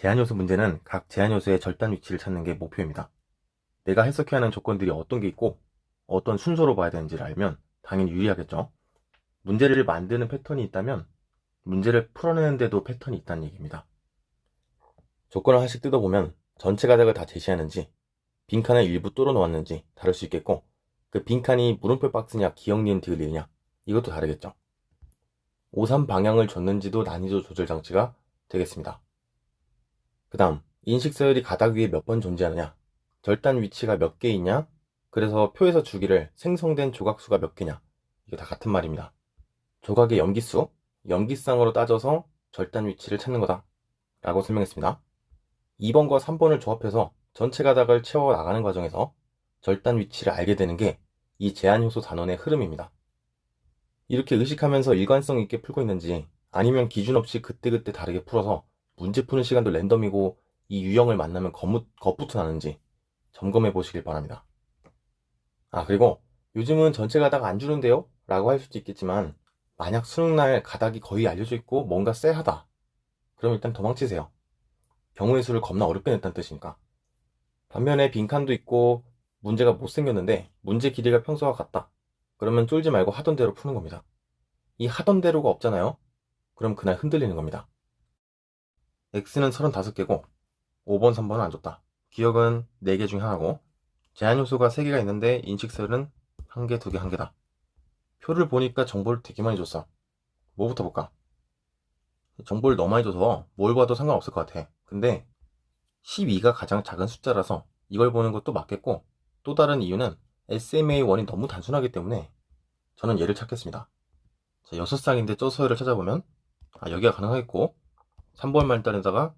제한요소 문제는 각 제한요소의 절단 위치를 찾는 게 목표입니다. 내가 해석해야 하는 조건들이 어떤 게 있고 어떤 순서로 봐야 되는지를 알면 당연히 유리하겠죠. 문제를 만드는 패턴이 있다면 문제를 풀어내는데도 패턴이 있다는 얘기입니다. 조건을 하나씩 뜯어보면 전체 가닥을 다 제시하는지 빈칸을 일부 뚫어 놓았는지 다를 수 있겠고, 그 빈칸이 물음표 박스냐 기억 니은 디귿이냐 이것도 다르겠죠. 5, 3 방향을 줬는지도 난이도 조절 장치가 되겠습니다. 그 다음 인식 서열이 가닥 위에 몇 번 존재하느냐, 절단 위치가 몇 개 있냐, 그래서 표에서 주기를 생성된 조각수가 몇 개냐, 이게 다 같은 말입니다. 조각의 염기수, 염기쌍으로 따져서 절단 위치를 찾는 거다 라고 설명했습니다. 2번과 3번을 조합해서 전체 가닥을 채워 나가는 과정에서 절단 위치를 알게 되는 게 이 제한요소 단원의 흐름입니다. 이렇게 의식하면서 일관성 있게 풀고 있는지, 아니면 기준 없이 그때그때 다르게 풀어서 문제 푸는 시간도 랜덤이고 이 유형을 만나면 겁부터 나는지 점검해 보시길 바랍니다. 그리고 요즘은 전체 가닥 안 주는데요? 라고 할 수도 있겠지만, 만약 수능날 가닥이 거의 알려져 있고 뭔가 쎄하다, 그럼 일단 도망치세요. 경우의 수를 겁나 어렵게 냈다는 뜻이니까. 반면에 빈칸도 있고 문제가 못생겼는데 문제 길이가 평소와 같다, 그러면 쫄지 말고 하던 대로 푸는 겁니다. 이 하던 대로가 없잖아요? 그럼 그날 흔들리는 겁니다. X는 35개고 5번, 3번은 안 줬다. 기억은 4개 중에 하나고, 제한 요소가 3개가 있는데 인식설은 1개, 2개, 1개다. 표를 보니까 정보를 되게 많이 줬어. 뭐부터 볼까? 정보를 너무 많이 줘서 뭘 봐도 상관없을 것 같아. 근데 12가 가장 작은 숫자라서 이걸 보는 것도 맞겠고, 또 다른 이유는 SMA1이 너무 단순하기 때문에 저는 얘를 찾겠습니다. 6쌍인데 저 서열을 찾아보면 여기가 가능하겠고, 3번 말단에다가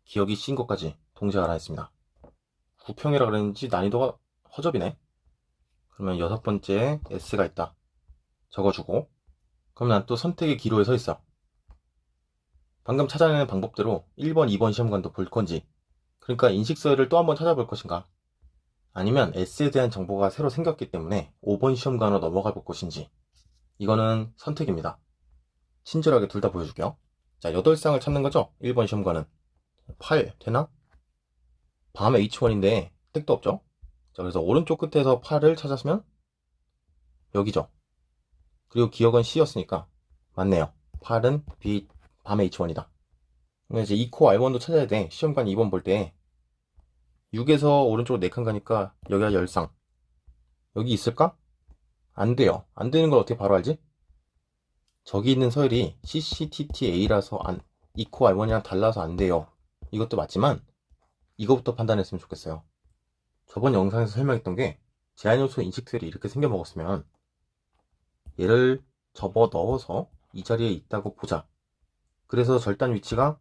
기억이 씌인 것까지 동시에 알아냈습니다. 9평이라 그랬는지 난이도가 허접이네. 그러면 6번째에 S가 있다 적어주고, 그럼 난 또 선택의 기로에 서 있어. 방금 찾아내는 방법대로 1번, 2번 시험관도 볼 건지, 그러니까 인식서열을 또 한번 찾아볼 것인가, 아니면 S에 대한 정보가 새로 생겼기 때문에 5번 시험관으로 넘어가 볼 것인지, 이거는 선택입니다. 친절하게 둘 다 보여줄게요. 8쌍을 찾는 거죠? 1번 시험관은 8 되나? 밤에 H1인데 택도 없죠? 그래서 오른쪽 끝에서 8을 찾았으면 여기죠. 그리고 기억은 C였으니까 맞네요. 8은 밤에 H1이다. 그럼 이제 2코 R1도 찾아야 돼. 시험관 2번 볼 때 6에서 오른쪽으로 4칸 가니까 여기가 10쌍. 여기 있을까? 안 돼요. 안 되는 걸 어떻게 바로 알지? 저기 있는 서열이 CCTTA라서 2코 R1이랑 달라서 안 돼요. 이것도 맞지만 이거부터 판단했으면 좋겠어요. 저번 영상에서 설명했던 게, 제한요소 인식셀이 이렇게 생겨 먹었으면 얘를 접어 넣어서 이 자리에 있다고 보자. 그래서 절단 위치가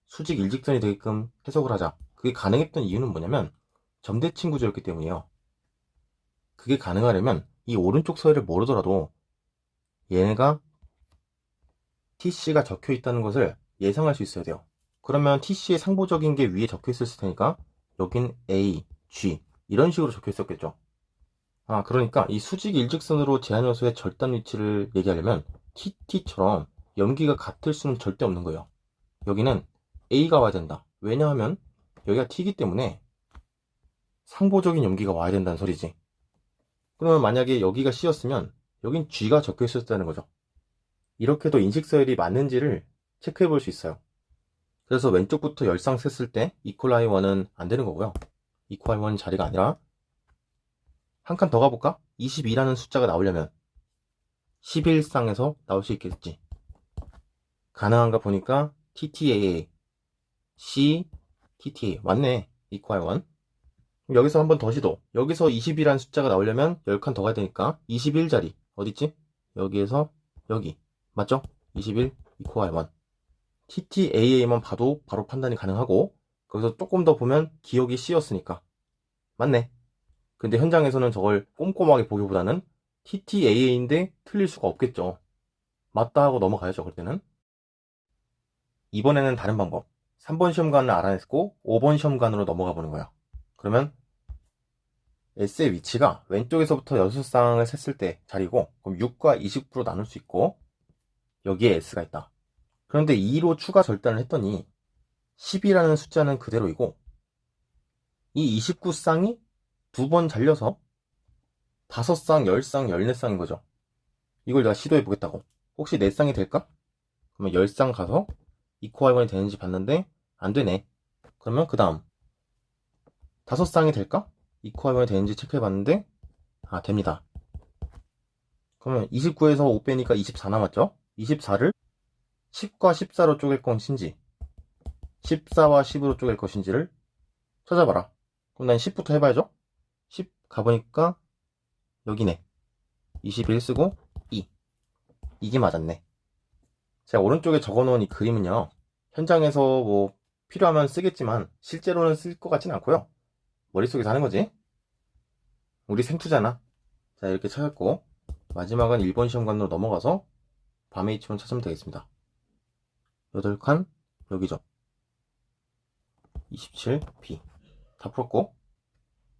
수직 일직선이 되게끔 해석을 하자. 그게 가능했던 이유는 뭐냐면 점대칭 구조였기 때문이에요. 그게 가능하려면 이 오른쪽 서열을 모르더라도 얘네가 TC가 적혀 있다는 것을 예상할 수 있어야 돼요. 그러면 TC의 상보적인 게 위에 적혀 있었을 테니까 여긴 A, G 이런 식으로 적혀 있었겠죠. 그러니까 이 수직 일직선으로 제한 요소의 절단 위치를 얘기하려면 TT처럼 염기가 같을 수는 절대 없는 거예요. 여기는 A가 와야 된다. 왜냐하면 여기가 T이기 때문에 상보적인 염기가 와야 된다는 소리지. 그러면 만약에 여기가 C였으면 여긴 G가 적혀 있었다는 거죠. 이렇게도 인식서열이 맞는지를 체크해 볼 수 있어요. 그래서 왼쪽부터 10쌍 셌을 때 이퀄라이 1은 안 되는 거고요. 이퀄 1 자리가 아니라 한 칸 더 가볼까? 22라는 숫자가 나오려면 11쌍에서 나올 수 있겠지. 가능한가 보니까 TTAA, C, TTA 맞네. 이퀄 1. 여기서 한 번 더 시도. 여기서 20이라는 숫자가 나오려면 10칸 더 가야 되니까 21자리 어딨지? 여기에서 여기 맞죠? 21 이퀄 1. TTAA만 봐도 바로 판단이 가능하고, 거기서 조금 더 보면 기억이 C였으니까 맞네. 근데 현장에서는 저걸 꼼꼼하게 보기보다는 TTAA인데 틀릴 수가 없겠죠. 맞다 하고 넘어가야죠, 그때는. 이번에는 다른 방법. 3번 시험관을 알아냈고 5번 시험관으로 넘어가 보는 거야. 그러면 S의 위치가 왼쪽에서부터 6쌍을 셌을 때 자리고, 그럼 6과 29로 나눌 수 있고 여기에 S가 있다. 그런데 2로 추가 절단을 했더니 10이라는 숫자는 그대로이고 이 29쌍이 두 번 잘려서 5쌍, 10쌍, 14쌍인 거죠. 이걸 내가 시도해 보겠다고. 혹시 4쌍이 될까? 그러면 10쌍 가서 이코할번이 되는지 봤는데 안 되네. 그러면 그 다음 5쌍이 될까? 이코할번이 되는지 체크해 봤는데 됩니다. 그러면 29에서 5 빼니까 24 남았죠? 24를 10과 14로 쪼갤 것인지 14와 10으로 쪼갤 것인지를 찾아봐라. 그럼 난 10부터 해봐야죠. 10 가보니까 여기네. 21 쓰고 2. 이게 맞았네. 제가 오른쪽에 적어놓은 이 그림은요, 현장에서 뭐 필요하면 쓰겠지만 실제로는 쓸 것 같진 않고요. 머릿속에서 하는 거지. 우리 생투잖아. 자, 이렇게 찾았고 마지막은 1번 시험관으로 넘어가서 밤의 이치만 찾으면 되겠습니다. 8칸 여기죠. 27B 다 풀었고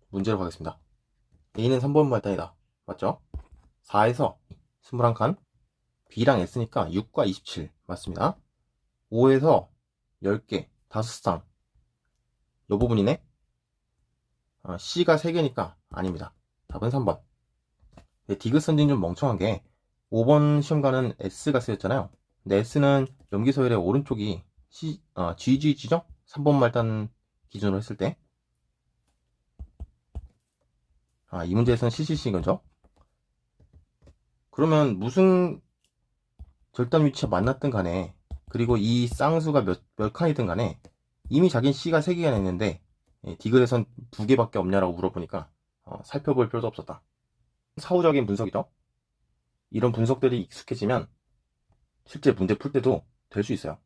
문제로 가겠습니다. A는 3번 말단이다. 맞죠? 4에서 21칸 B랑 S니까 6과 27 맞습니다. 5에서 10개 5쌍 요 부분이네. C가 3개니까 아닙니다. 답은 3번. 디귿선진 좀 멍청한 게 5번 시험관은 S가 쓰였잖아요. 근데 S는 염기서열의 오른쪽이 GGG죠? 3번 말단 기준으로 했을 때 이 문제에서는 CCC인 거죠. 그러면 무슨 절단 위치가 만났든 간에 그리고 이 쌍수가 몇 칸이든 간에 이미 자기는 C가 3개가 있는데 디귿에선 2개밖에 없냐라고 물어보니까 살펴볼 필요도 없었다. 사후적인 분석이죠. 이런 분석들이 익숙해지면 실제 문제 풀 때도 될 수 있어요.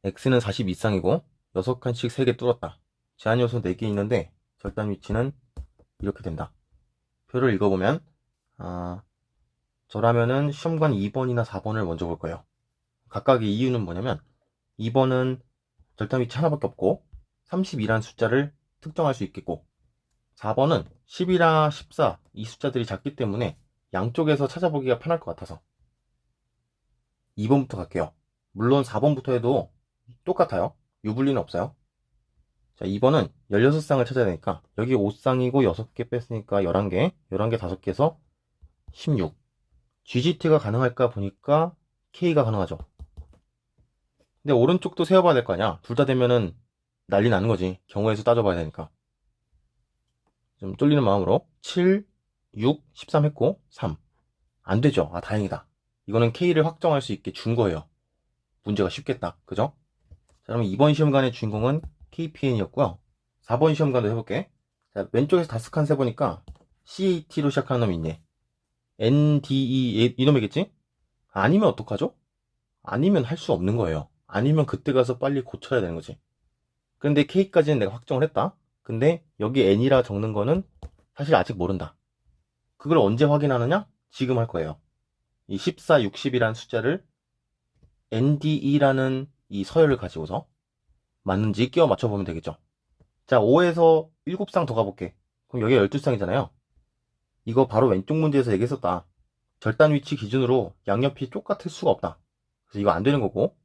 X는 42쌍이고 6칸씩 3개 뚫었다. 제한 요소 4개 있는데 절단 위치는 이렇게 된다. 표를 읽어보면 저라면은 시험관 2번이나 4번을 먼저 볼 거예요. 각각의 이유는 뭐냐면 2번은 절단 위치 하나밖에 없고 32라는 숫자를 특정할 수 있겠고 4번은 10이나 14 이 숫자들이 작기 때문에 양쪽에서 찾아보기가 편할 것 같아서 2번부터 갈게요. 물론 4번부터 해도 똑같아요. 유불리는 없어요. 자, 2번은 16쌍을 찾아야 되니까 여기 5쌍이고 6개 뺐으니까 11개 11개 5개에서 16 GGT가 가능할까 보니까 K가 가능하죠. 근데 오른쪽도 세어봐야 될 거 아니야. 둘 다 되면은 난리 나는 거지. 경우의 수 따져봐야 되니까. 좀 쫄리는 마음으로 7, 6, 13 했고 3. 안 되죠. 다행이다. 이거는 K를 확정할 수 있게 준 거예요. 문제가 쉽겠다. 그죠? 자, 그럼 이번 시험관의 주인공은 KPN이었고요. 4번 시험관도 해볼게. 자, 왼쪽에서 다스칸 세보니까 CAT로 시작하는 놈이 있네. NDE 이놈이겠지? 아니면 어떡하죠? 아니면 할 수 없는 거예요. 아니면 그때 가서 빨리 고쳐야 되는 거지. 근데 K까지는 내가 확정을 했다. 근데 여기 N이라 적는 거는 사실 아직 모른다. 그걸 언제 확인하느냐? 지금 할 거예요. 이 14, 60이라는 숫자를 NDE라는 이 서열을 가지고서 맞는지 끼워 맞춰보면 되겠죠. 자, 5에서 7쌍 더 가볼게. 그럼 여기가 12쌍이잖아요. 이거 바로 왼쪽 문제에서 얘기했었다. 절단 위치 기준으로 양옆이 똑같을 수가 없다. 그래서 이거 안 되는 거고.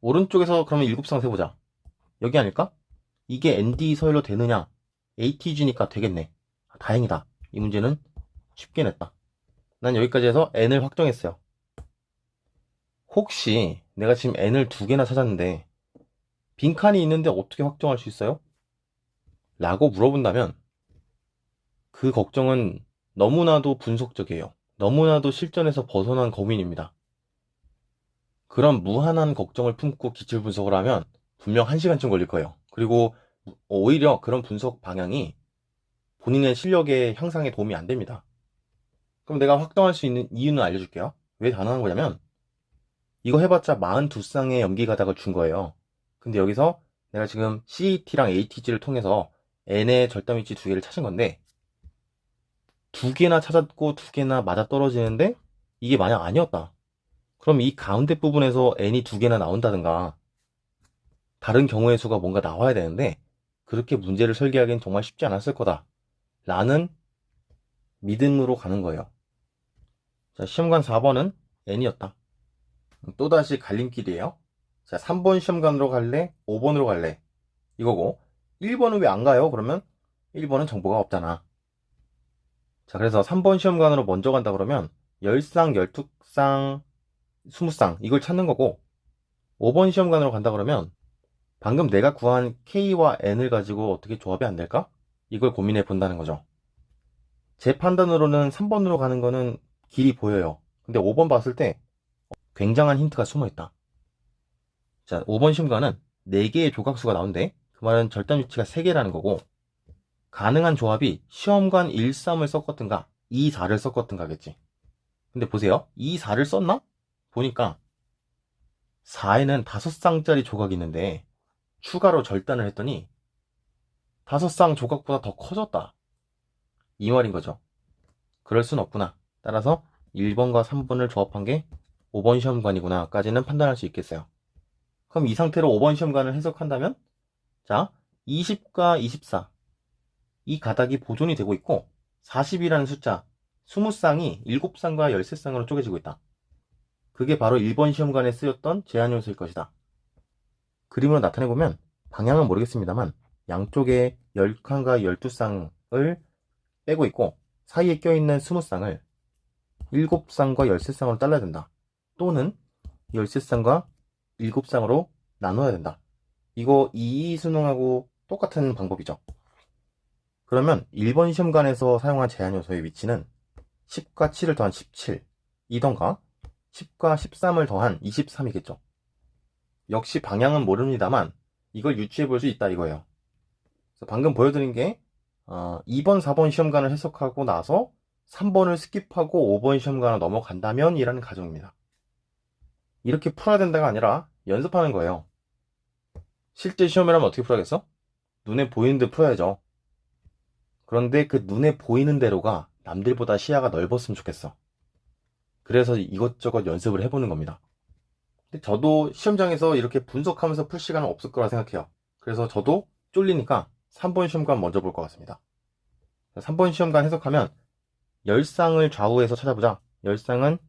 오른쪽에서 그러면 7쌍 세보자. 여기 아닐까? 이게 ND 서열로 되느냐? ATG니까 되겠네. 다행이다. 이 문제는 쉽게 냈다. 난 여기까지 해서 N을 확정했어요. 혹시 내가 지금 N을 2개나 찾았는데 빈칸이 있는데 어떻게 확정할 수 있어요? 라고 물어본다면 그 걱정은 너무나도 분석적이에요. 너무나도 실전에서 벗어난 고민입니다. 그런 무한한 걱정을 품고 기출 분석을 하면 분명 1시간쯤 걸릴 거예요. 그리고 오히려 그런 분석 방향이 본인의 실력의 향상에 도움이 안 됩니다. 그럼 내가 확정할 수 있는 이유는 알려줄게요. 왜 가능한 거냐면 이거 해봤자 42쌍의 염기 가닥을 준 거예요. 근데 여기서 내가 지금 CAT랑 ATG를 통해서 N의 절단 위치 2개를 찾은 건데 2개나 찾았고 2개나 맞아 떨어지는데 이게 만약 아니었다. 그럼 이 가운데 부분에서 N이 2개나 나온다든가 다른 경우의 수가 뭔가 나와야 되는데 그렇게 문제를 설계하기엔 정말 쉽지 않았을 거다. 라는 믿음으로 가는 거예요. 자, 시험관 4번은 N이었다. 또다시 갈림길이에요. 자, 3번 시험관으로 갈래? 5번으로 갈래? 이거고, 1번은 왜 안 가요? 그러면 1번은 정보가 없잖아. 자, 그래서 3번 시험관으로 먼저 간다 그러면 10쌍, 12쌍, 20쌍 이걸 찾는 거고, 5번 시험관으로 간다 그러면 방금 내가 구한 K와 N을 가지고 어떻게 조합이 안 될까? 이걸 고민해 본다는 거죠. 제 판단으로는 3번으로 가는 거는 길이 보여요. 근데 5번 봤을 때 굉장한 힌트가 숨어 있다. 자, 5번 시험관은 4개의 조각수가 나오는데 그 말은 절단 위치가 3개라는 거고, 가능한 조합이 시험관 1, 3을 썼거든가 2, 4를 썼거든가겠지. 근데 보세요. 2, 4를 썼나? 보니까 4에는 5쌍짜리 조각이 있는데 추가로 절단을 했더니 5쌍 조각보다 더 커졌다. 이 말인 거죠. 그럴 순 없구나. 따라서 1번과 3번을 조합한 게 5번 시험관이구나 까지는 판단할 수 있겠어요. 그럼 이 상태로 5번 시험관을 해석한다면, 자, 20과 24 이 가닥이 보존이 되고 있고 40이라는 숫자 20쌍이 7쌍과 13쌍으로 쪼개지고 있다. 그게 바로 1번 시험관에 쓰였던 제한 요소일 것이다. 그림으로 나타내보면 방향은 모르겠습니다만 양쪽에 10칸과 12쌍을 빼고 있고 사이에 껴있는 20쌍을 7쌍과 13쌍으로 잘라야 된다. 또는 13쌍과 7쌍으로 나눠야 된다. 이거 이수능하고 똑같은 방법이죠. 그러면 1번 시험관에서 사용한 제한 요소의 위치는 10과 7을 더한 17 이던가 10과 13을 더한 23이겠죠. 역시 방향은 모릅니다만 이걸 유추해 볼 수 있다 이거예요. 그래서 방금 보여드린 게 2번, 4번 시험관을 해석하고 나서 3번을 스킵하고 5번 시험관을 넘어간다면 이라는 가정입니다. 이렇게 풀어야 된다가 아니라 연습하는 거예요. 실제 시험이라면 어떻게 풀어야겠어? 눈에 보이는 데 풀어야죠. 그런데 그 눈에 보이는 대로가 남들보다 시야가 넓었으면 좋겠어. 그래서 이것저것 연습을 해보는 겁니다. 근데 저도 시험장에서 이렇게 분석하면서 풀 시간은 없을 거라 생각해요. 그래서 저도 쫄리니까 3번 시험관 먼저 볼 것 같습니다. 3번 시험관 해석하면 10쌍을 좌우에서 찾아보자. 10쌍은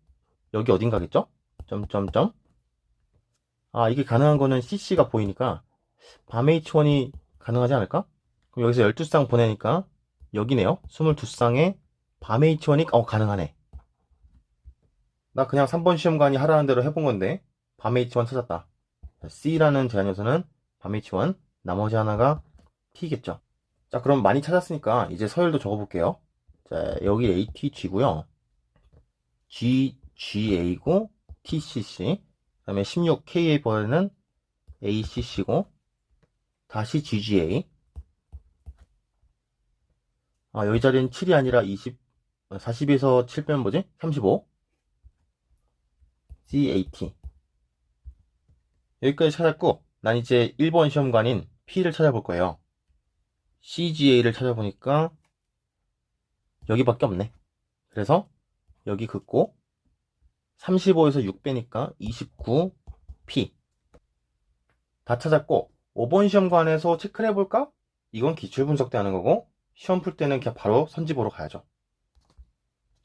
여기 어딘가겠죠? 점점점. 이게 가능한 거는 CC가 보이니까 밤 H1이 가능하지 않을까? 그럼 여기서 12쌍 보내니까 여기네요. 22쌍에 밤 H1이 가능하네. 나 그냥 3번 시험관이 하라는 대로 해본 건데 밤 H1 찾았다. C라는 제한 요소는 밤 H1, 나머지 하나가 T겠죠. 자, 그럼 많이 찾았으니까 이제 서열도 적어볼게요. 자, 여기 ATG고요. GGA고 TCC. 그 다음에 16KA 번에는 ACC고 다시 GGA. 여기 자리는 7이 아니라 40에서 7 빼면 뭐지? 35. CAT. 여기까지 찾았고, 난 이제 1번 시험관인 P를 찾아볼 거예요. CGA를 찾아보니까 여기밖에 없네. 그래서 여기 긋고 35에서 6 빼니까 29P. 다 찾았고 5번 시험관에서 체크를 해볼까? 이건 기출 분석 때 하는 거고 시험 풀 때는 그냥 바로 선지보러 가야죠.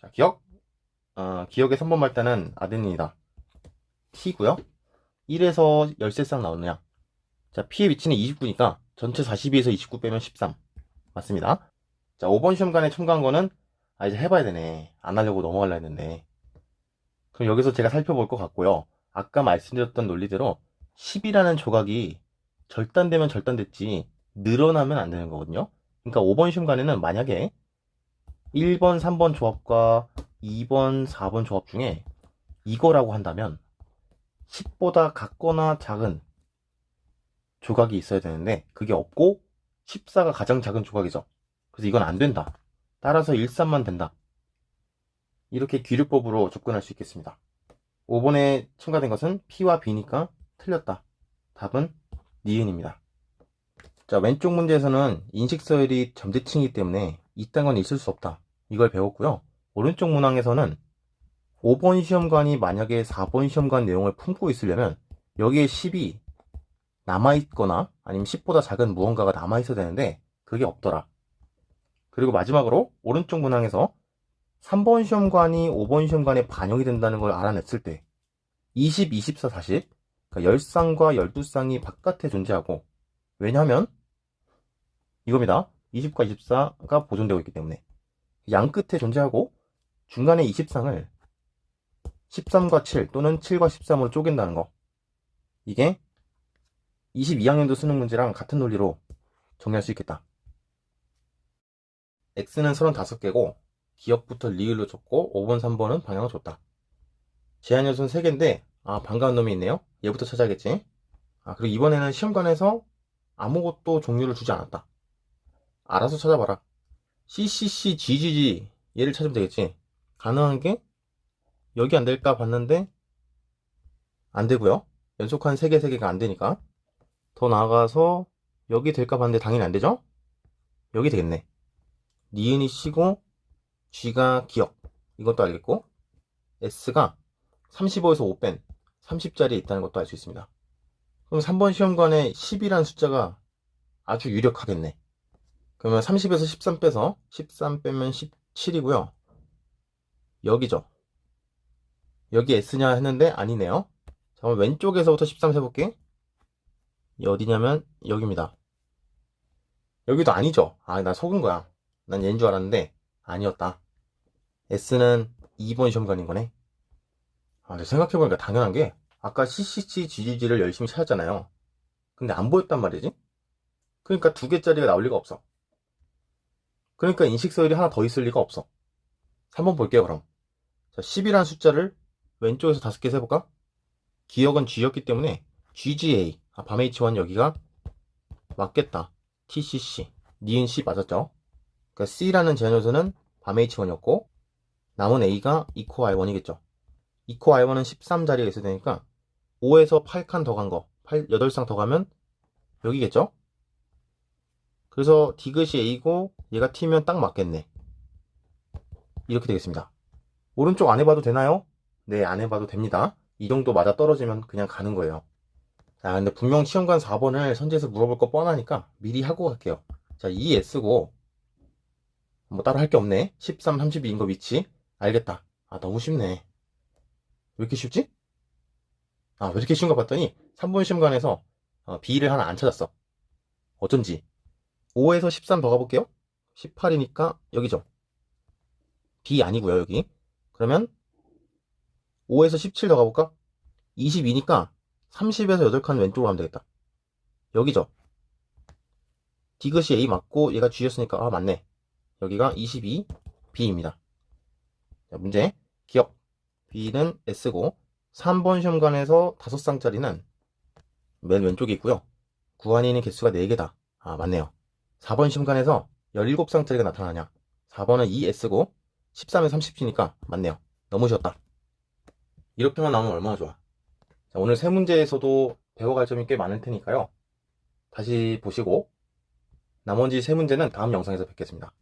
자, 기억의 3번 말단은 아데닌이다. T고요. 1에서 13쌍 나오느냐? 자, P의 위치는 29니까 전체 42에서 29 빼면 13. 맞습니다. 자, 5번 시험관에 첨가한 거는 이제 해봐야 되네. 안 하려고 넘어가려 했는데. 그럼 여기서 제가 살펴볼 것 같고요. 아까 말씀드렸던 논리대로 10이라는 조각이 절단되면 절단됐지 늘어나면 안 되는 거거든요. 그러니까 5번 시험관에는 만약에 1번, 3번 조합과 2번, 4번 조합 중에 이거라고 한다면 10보다 같거나 작은 조각이 있어야 되는데 그게 없고 14가 가장 작은 조각이죠. 그래서 이건 안 된다. 따라서 1, 3만 된다. 이렇게 귀류법으로 접근할 수 있겠습니다. 5번에 첨가된 것은 P와 B니까 틀렸다. 답은 니은입니다. 자, 왼쪽 문제에서는 인식서열이 점대칭이기 때문에 이딴 건 있을 수 없다. 이걸 배웠고요. 오른쪽 문항에서는 5번 시험관이 만약에 4번 시험관 내용을 품고 있으려면 여기에 10이 남아있거나 아니면 10보다 작은 무언가가 남아있어야 되는데 그게 없더라. 그리고 마지막으로 오른쪽 문항에서 3번 시험관이 5번 시험관에 반영이 된다는 걸 알아냈을 때 20, 24, 40 그러니까 10쌍과 12쌍이 바깥에 존재하고, 왜냐하면 이겁니다. 20과 24가 보존되고 있기 때문에 양 끝에 존재하고 중간에 20쌍을 13과 7 또는 7과 13으로 쪼갠다는 거. 이게 22학년도 수능 문제랑 같은 논리로 정리할 수 있겠다. x는 35개고 기억부터 리을로 줬고 5번 3번은 방향을 줬다. 제한 요소는 3개인데 반가운 놈이 있네요. 얘부터 찾아야겠지. 그리고 이번에는 시험관에서 아무것도 종류를 주지 않았다. 알아서 찾아봐라. CCC, GGG 얘를 찾으면 되겠지. 가능한 게 여기 안 될까 봤는데 안 되고요. 연속한 3개, 3개가 안 되니까. 더 나아가서 여기 될까 봤는데 당연히 안 되죠? 여기 되겠네. 니은이 C고 G가 기억. 이것도 알겠고 S가 35에서 5 뺀 30짜리에 있다는 것도 알 수 있습니다. 그럼 3번 시험관에 10이라는 숫자가 아주 유력하겠네. 그러면 30에서 13 빼서 13 빼면 17이고요. 여기죠. 여기 S냐 했는데 아니네요. 자, 그럼 왼쪽에서부터 13 세볼게. 어디냐면 여기입니다. 여기도 아니죠. 나 속은 거야. 난 얘인 줄 알았는데 아니었다. S는 2번 시험관인 거네. 근데 생각해보니까 당연한 게 아까 CCC, GGG를 열심히 찾았잖아요. 근데 안 보였단 말이지. 그러니까 2개짜리가 나올 리가 없어. 그러니까 인식서열이 하나 더 있을 리가 없어. 3번 볼게요 그럼. 자, 10이라는 숫자를 왼쪽에서 5개 세볼까? 기억은 G였기 때문에 GGA 밤 H1 여기가 맞겠다. TCC 니은 C 맞았죠? 그러니까 C라는 제한 요소는 밤 H1이었고 남은 A가 2코 I1이겠죠. 2코 I1은 13자리에 있어야 되니까 5에서 8칸 더 간 거 8쌍 더 가면 여기겠죠? 그래서 디귿이 A고 얘가 T면 딱 맞겠네. 이렇게 되겠습니다. 오른쪽 안 해봐도 되나요? 네, 안 해봐도 됩니다. 이 정도 맞아 떨어지면 그냥 가는 거예요. 자, 근데 분명 시험관 4번을 선지에서 물어볼 거 뻔하니까 미리 하고 갈게요. 자, 이 S고 뭐 따로 할 게 없네. 13, 32인 거 위치 알겠다. 너무 쉽네. 왜 이렇게 쉽지? 왜 이렇게 쉬운 거 봤더니 3번 시험관에서 B를 하나 안 찾았어. 어쩐지. 5에서 13 더 가볼게요. 18이니까 여기죠. B 아니고요 여기. 그러면 5에서 17 더 가볼까? 22니까 30에서 8칸 왼쪽으로 가면 되겠다. 여기죠. 디귿이 A 맞고 얘가 G였으니까 맞네. 여기가 22 B입니다. 자, 문제 기억. B는 S고 3번 시험관에서 5쌍짜리는 맨 왼쪽에 있고요. 구간에 있는 개수가 4개다. 맞네요. 4번 시험관에서 17쌍짜리가 나타나냐. 4번은 2S고 13에 30이니까 맞네요. 너무 쉬웠다. 이렇게만 나오면 얼마나 좋아. 자, 오늘 세 문제에서도 배워갈 점이 꽤 많을 테니까요. 다시 보시고 나머지 세 문제는 다음 영상에서 뵙겠습니다.